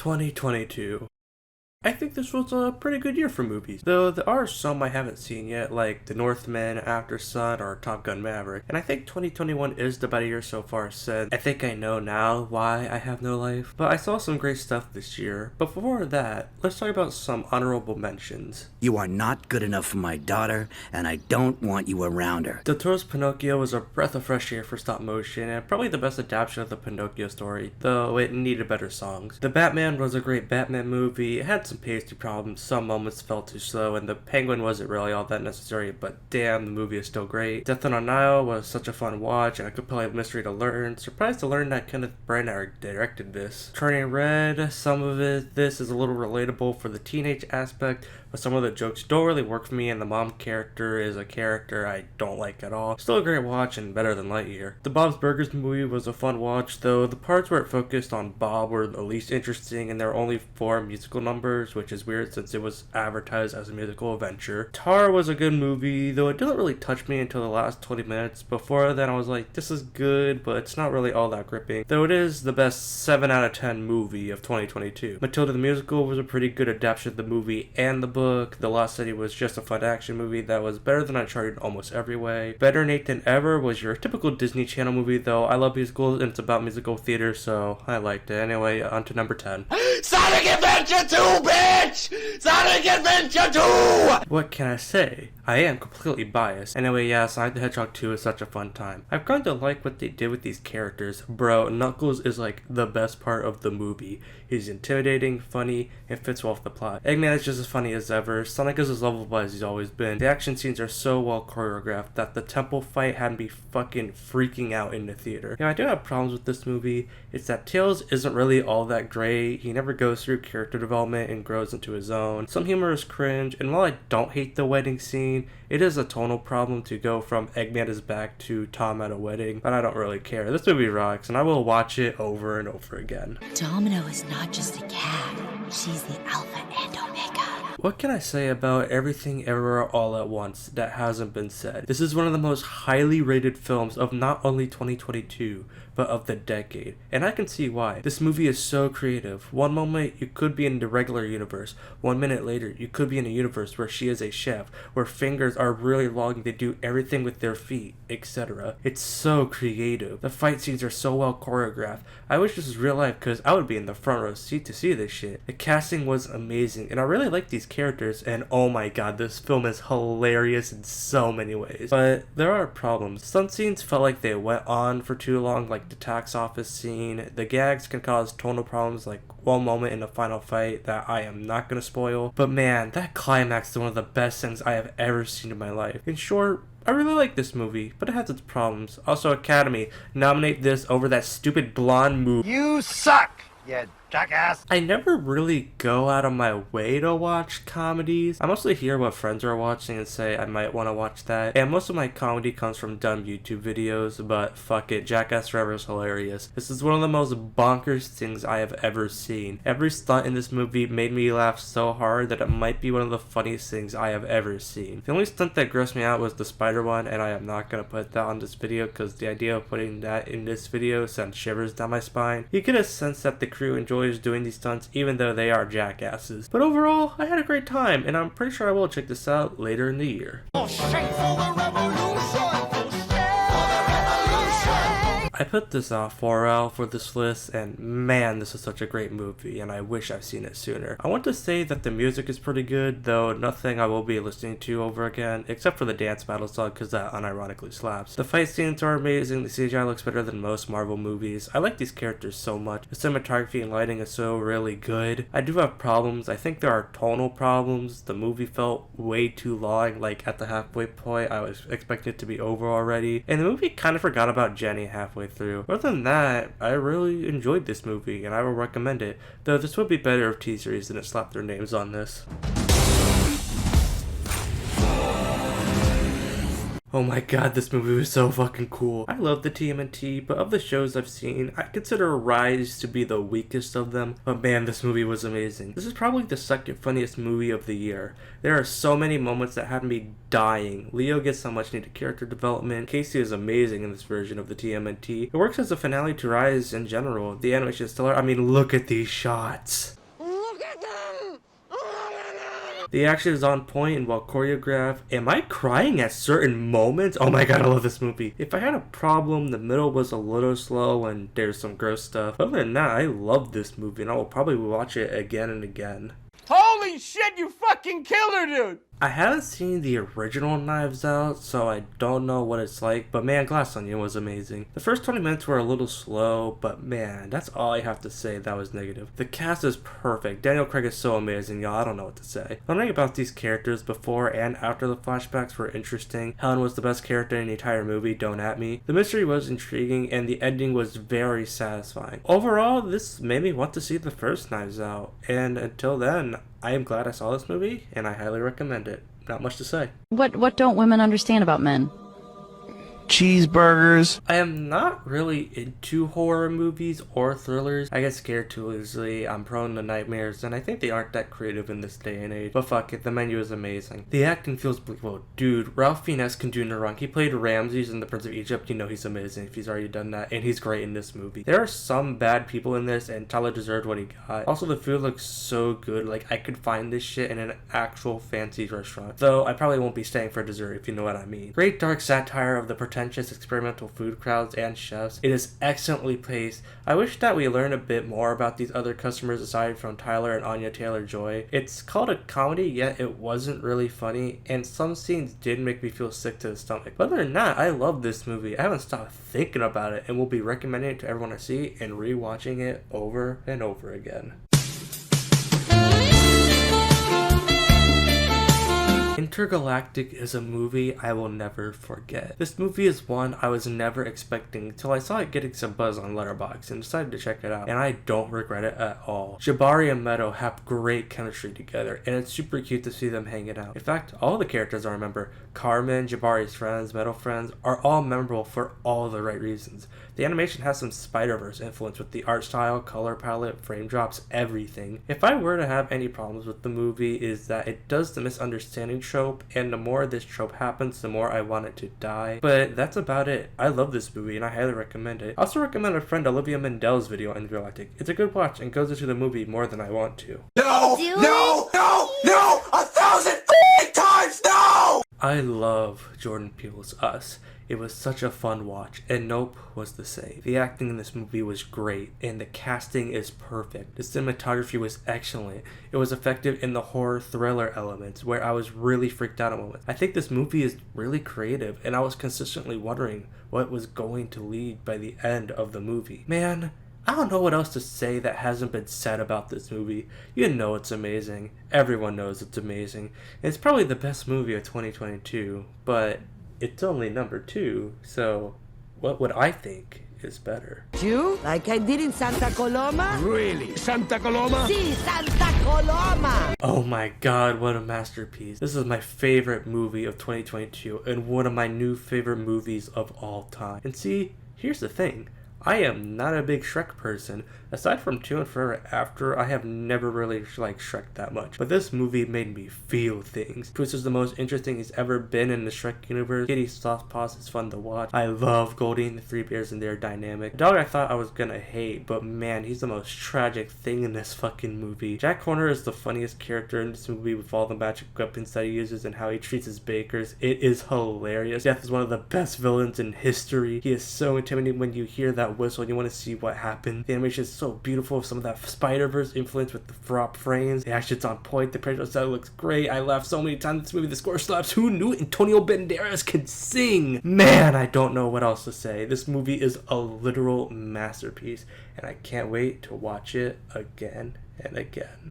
2022. I think this was a pretty good year for movies, though there are some I haven't seen yet, like The Northman, After Sun, or Top Gun Maverick, and I think 2021 is the better year so far since I think I know now why I have no life, but I saw some great stuff this year. But before that, let's talk about some honorable mentions. You are not good enough for my daughter, and I don't want you around her. Del Toro's Pinocchio was a breath of fresh air for stop motion, and probably the best adaptation of the Pinocchio story, though it needed better songs. The Batman was a great Batman movie. It had some pacing problems, some moments felt too slow, and the Penguin wasn't really all that necessary, but damn, the movie is still great. Death on the Nile was such a fun watch, and a compelling mystery to learn. Surprised to learn that Kenneth Branagh directed this. Turning Red, some of this is a little relatable for the teenage aspect, but some of the jokes don't really work for me, and the mom character is a character I don't like at all. Still a great watch and better than Lightyear. The Bob's Burgers movie was a fun watch, though the parts where it focused on Bob were the least interesting, and there were only 4 musical numbers, which is weird since it was advertised as a musical adventure. Tar was a good movie, though it didn't really touch me until the last 20 minutes. Before then I was like, this is good, but it's not really all that gripping, though it is the best 7 out of 10 movie of 2022. Matilda the Musical was a pretty good adaptation of the movie and the book. The Lost City was just a fun action movie that was better than Uncharted in almost every way. Better Nate Than Ever was your typical Disney Channel movie, though I love musicals and it's about musical theater, so I liked it. Anyway, on to number 10. Sonic Adventure 2, bitch! Sonic Adventure 2! What can I say? I am completely biased. Anyway, yeah, Sonic the Hedgehog 2 is such a fun time. I've come to like what they did with these characters. Bro, Knuckles is like the best part of the movie. He's intimidating, funny, and fits well with the plot. Eggman is just as funny as ever. Sonic is as lovable as he's always been. The action scenes are so well choreographed that the temple fight had me fucking freaking out in the theater. I do have problems with this movie. It's that Tails isn't really all that great. He never goes through character development and grows into his own. Some humor is cringe, and while I don't hate the wedding scene, it is a tonal problem to go from Eggman is back to Tom at a wedding, but I don't really care. This movie rocks, and I will watch it over and over again. Domino is not just a cat, she's the alpha and omega. What can I say about Everything Everywhere All at Once that hasn't been said? This is one of the most highly rated films of not only 2022, but of the decade, and I can see why. This movie is so creative. One moment you could be in the regular universe, 1 minute later you could be in a universe where she is a chef, where fingers are really long, they do everything with their feet, etc. It's so creative. The fight scenes are so well choreographed. I wish this was real life because I would be in the front row seat to see this shit. The casting was amazing, and I really like these characters, and oh my god, this film is hilarious in so many ways. But there are problems. Some scenes felt like they went on for too long, like the tax office scene. The gags can cause tonal problems, like one moment in the final fight that I am not gonna spoil. But man, that climax is one of the best things I have ever seen in my life. In short, I really like this movie, but it has its problems. Also, Academy, nominate this over that stupid blonde movie. You suck, you jackass! I never really go out of my way to watch comedies. I mostly hear what friends are watching and say I might want to watch that. And most of my comedy comes from dumb YouTube videos, but fuck it, Jackass Forever is hilarious. This is one of the most bonkers things I have ever seen. Every stunt in this movie made me laugh so hard that it might be one of the funniest things I have ever seen. The only stunt that grossed me out was the spider one, and I am not going to put that on this video because the idea of putting that in this video sent shivers down my spine. You get a sense that the crew enjoys doing these stunts even though they are jackasses. But overall, I had a great time, and I'm pretty sure I will check this out later in the year. I put this off for a while for this list, and man, this is such a great movie, and I wish I've seen it sooner. I want to say that the music is pretty good, though nothing I will be listening to over again, except for the dance battle song, because that unironically slaps. The fight scenes are amazing, the CGI looks better than most Marvel movies. I like these characters so much. The cinematography and lighting is so really good. I do have problems. I think there are tonal problems. The movie felt way too long, like at the halfway point, I was expecting it to be over already, and the movie kind of forgot about Jenny halfway through. Other than that, I really enjoyed this movie and I will recommend it, though this would be better if T-Series didn't slap their names on this. Oh my god, this movie was so fucking cool. I love the TMNT, but of the shows I've seen, I consider Rise to be the weakest of them. But man, this movie was amazing. This is probably the second funniest movie of the year. There are so many moments that had me dying. Leo gets so much needed character development. Casey is amazing in this version of the TMNT. It works as a finale to Rise in general. The animation is stellar. I mean, look at these shots. The action is on point and well choreographed. Am I crying at certain moments? Oh my god, I love this movie. If I had a problem, the middle was a little slow and there's some gross stuff. Other than that, I love this movie and I will probably watch it again and again. Holy shit, you fucking killed her, dude! I haven't seen the original Knives Out, so I don't know what it's like, but man, Glass Onion was amazing. The first 20 minutes were a little slow, but man, that's all I have to say that was negative. The cast is perfect. Daniel Craig is so amazing, y'all, I don't know what to say. Learning about these characters before and after the flashbacks were interesting. Helen was the best character in the entire movie, don't at me. The mystery was intriguing, and the ending was very satisfying. Overall, this made me want to see the first Knives Out, and until then, I am glad I saw this movie, and I highly recommend it. Not much to say. What don't women understand about men? Cheeseburgers. I am not really into horror movies or thrillers. I get scared too easily. I'm prone to nightmares, and I think they aren't that creative in this day and age. But fuck it, the menu is amazing. The acting feels believable. Dude, Ralph Fiennes can do no wrong. He played Ramses in The Prince of Egypt. You know he's amazing if he's already done that, and he's great in this movie. There are some bad people in this, and Tyler deserved what he got. Also, the food looks so good. Like, I could find this shit in an actual fancy restaurant. Though, I probably won't be staying for dessert, if you know what I mean. Great dark satire of the pretentious experimental food crowds and chefs. It is excellently paced. I wish that we learned a bit more about these other customers aside from Tyler and Anya Taylor-Joy. It's called a comedy, yet it wasn't really funny, and some scenes did make me feel sick to the stomach. But other than that, I love this movie. I haven't stopped thinking about it, and will be recommending it to everyone I see and rewatching it over and over again. Intergalactic is a movie I will never forget. This movie is one I was never expecting till I saw it getting some buzz on Letterboxd and decided to check it out, and I don't regret it at all. Jabari and Meadow have great chemistry together, and it's super cute to see them hanging out. In fact, all the characters I remember, Carmen, Jabari's friends, Meadow friends, are all memorable for all the right reasons. The animation has some Spider-Verse influence with the art style, color palette, frame drops, everything. If I were to have any problems with the movie, is that it does the misunderstanding trope, and the more this trope happens, the more I want it to die. But that's about it. I love this movie and I highly recommend it. I also recommend a friend Olivia Mendel's video on Intergalactic. It's a good watch and goes into the movie more than I want to. No! No! No! No! 1,000 times no! I love Jordan Peele's Us. It was such a fun watch, and Nope was the same. The acting in this movie was great, and the casting is perfect. The cinematography was excellent. It was effective in the horror thriller elements, where I was really freaked out at moments. I think this movie is really creative, and I was consistently wondering what was going to lead by the end of the movie. Man, I don't know what else to say that hasn't been said about this movie. You know it's amazing. Everyone knows it's amazing. And it's probably the best movie of 2022, but it's only number 2, so what would I think is better? You? Like I did in Santa Coloma? Really? Santa Coloma? Si, Santa Coloma! Oh my god, what a masterpiece. This is my favorite movie of 2022 and one of my new favorite movies of all time. And see, here's the thing. I am not a big Shrek person. Aside from 2 and Forever After, I have never really liked Shrek that much. But this movie made me feel things. Twist is the most interesting he's ever been in the Shrek universe. Kitty's soft paws is fun to watch. I love Goldie and the Three Bears and their dynamic. The dog I thought I was gonna hate, but man, he's the most tragic thing in this fucking movie. Jack Horner is the funniest character in this movie with all the magic weapons that he uses and how he treats his bakers. It is hilarious. Death is one of the best villains in history. He is so intimidating when you hear that whistle and you want to see what happened. The animation is so beautiful with some of that Spider-Verse influence with the drop frames. The action's on point. The picture style looks great. I laughed so many times in this movie. The score slaps. Who knew Antonio Banderas could sing? Man, I don't know what else to say. This movie is a literal masterpiece, and I can't wait to watch it again and again.